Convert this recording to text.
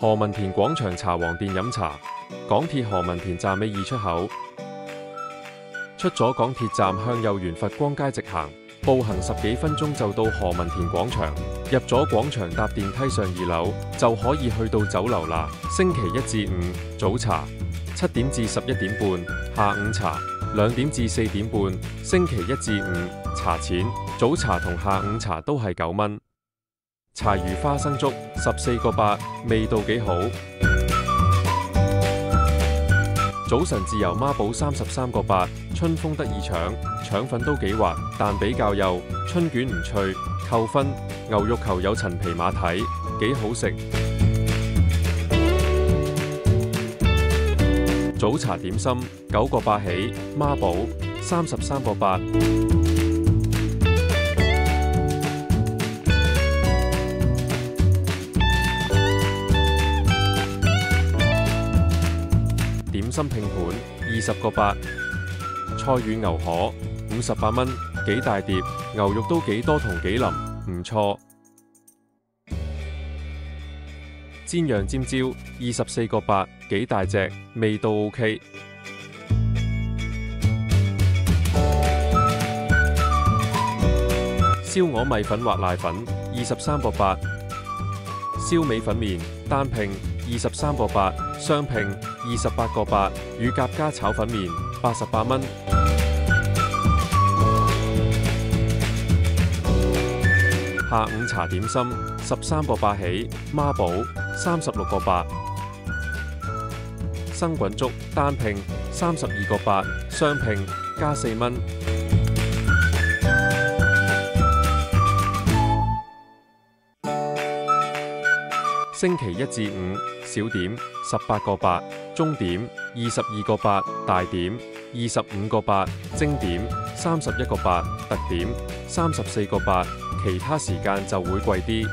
何文田廣場茶王店飲茶，港鐵何文田站尾2出口。出咗港鐵站向右沿佛光街直行，步行10幾分鐘就到何文田廣場。入咗廣場搭電梯上2樓就可以去到酒樓啦。星期1至5早茶7點至11點半，下午茶2點至4點半。星期1至5茶錢，早茶同下午茶都係9蚊。柴魚花生粥14個8，味道幾好。早晨自由孖寶33個8，春風得意腸，腸粉都幾滑，但比較幼，春卷唔脆，扣分。牛肉球有陳皮馬蹄，幾好食。早茶點心9個8起，孖寶33個8。點心拼盤20個8，菜遠牛河58蚊，幾大碟，牛肉都幾多同幾腍，唔錯。煎釀尖椒24個8，幾大隻，味道 OK。燒鵝米粉或瀨粉23個8，燒味粉麵單拼23個8，雙拼28個8，乳鴿加炒粉麵88蚊。下午茶點心13個8起，孖寶36個8。生滾粥單拼32個8，雙拼加4蚊。星期1至5小點18個8，中點22個8，大點25個8，精點31個8，特點34個8，其他時間就會貴啲。